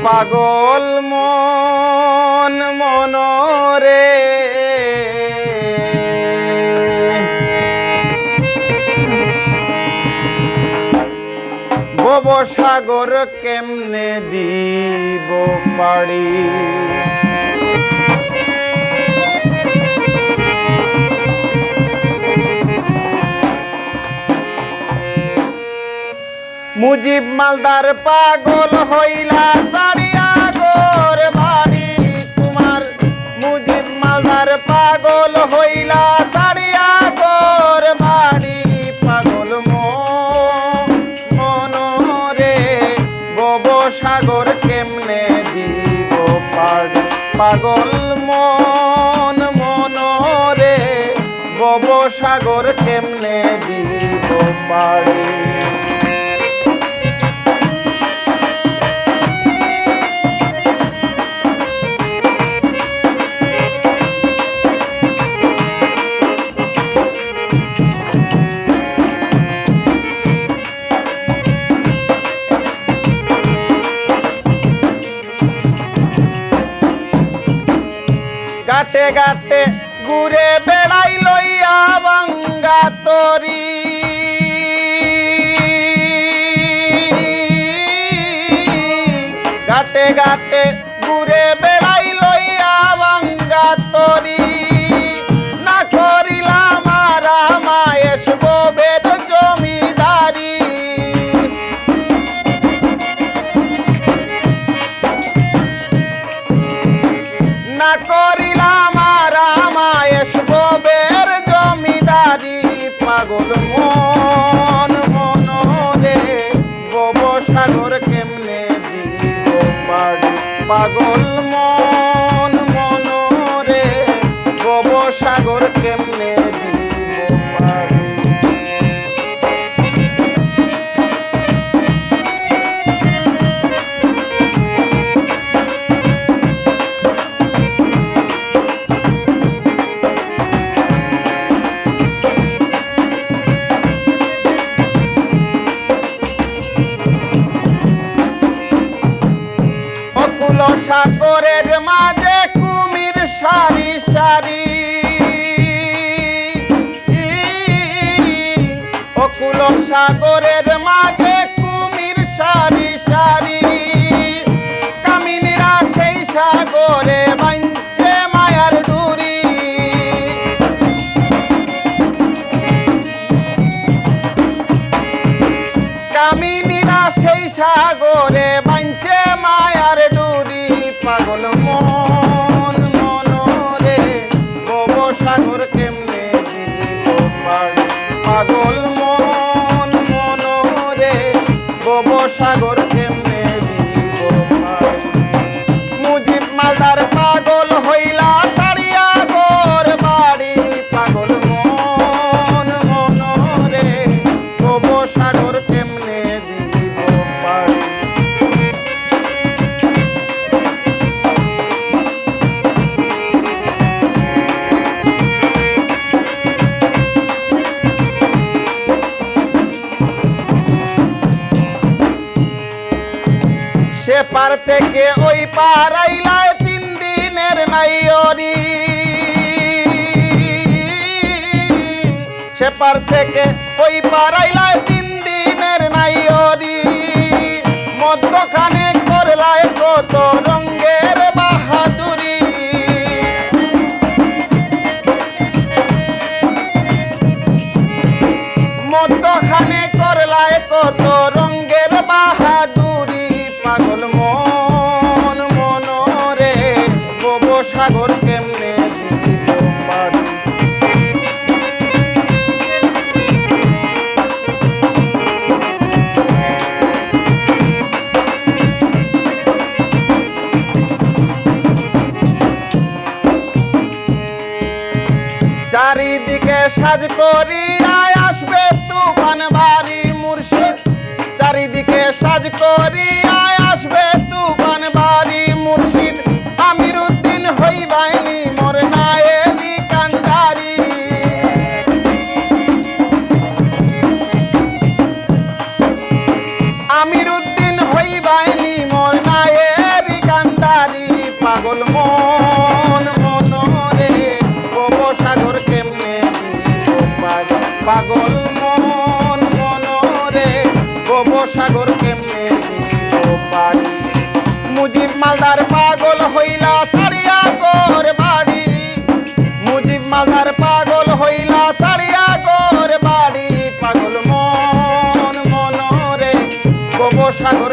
পাগল মন মনরে ভবসাগর কেমনে দিব পাড়ি মুজিব মালদার পাগল হইলা সারিয়া গোর বাড়ি তোমার মুজিব মালদার পাগল হইলা সারিয়া গোর বাড়ি পাগল মনরে ভবসাগর কেমনে দিব পাড়ি পাগল মন মনরে ভবসাগর কেমনে দিব পাড়ি গাতে গাতে ঘুরে বেড়াই লইয়া বাঙ্গা তরি গাতে গাতে ঘুরে বেড়াই লইয়া বাঙ্গা তরি না করিলাম আরামা এসবো বেদ জমিদারি না করিলাম বের জমিদারি পাগল মন মনরে ভবসাগর কেমনে দিব পাড়ি পাগল মন মনরে ভবসাগর কেমনে দিব পাড়ি সাগরের মাঝে কুমির সারি সারি অকুল সাগরের মাঝে কুমির সারি সারি কামিনীরা সেই সাগরে বাঁধছে মায়ার ডুরি কামিনীরা সেই সাগরে বাঁধছে মায়ার ডুরি পাগল মন মনরে ভবসাগর কেমনে দিব পাড়ি পাগল মন মনরে ভবসাগর কেমনে দিব পাড়ি মুজিব মালদার পাগল হইলা সারিয়া গোর বাড়ি পাগল মন মনরে ভবসাগর কেমনে দিব পাড়ি সে পার থেকে ওই পার আইলায় 3 দিনের নাইরি সে পার থেকে ওই পার আইলায় 3 দিনের নাইরি মধ্যখানে করলায় কত রঙের বাহাদুরি মধ্যখানে করলায় কত রঙের বাহাদুরি পাগল মন মনরে ভবসাগর কেমনে দিব পাড়ি চারিদিকে সাজ করিয়া আসবে তুফান বাড়ি মুর্শিদ চারিদিকে সাজ করিয়া আসবে তুফান বাড়ি মুর্শিদ আমির উদ্দিন হইবাইনি মোর নায়েলি কান্ডারি আমির উদ্দিন হইবাইনি মোর নায়েলি পাগল মন মনরে ভবসাগর কেমনে দিব পাড়ি পাগল মন মনরে ভবসাগর কেমনে দিব পাড়ি মুজিব মালদার পাগল হইলা সারিয়া গোর বাড়ি মুজিব মালদার পাগল হইলা সারিয়া গোর বাড়ি পাগল মন মনরে ভবসাগর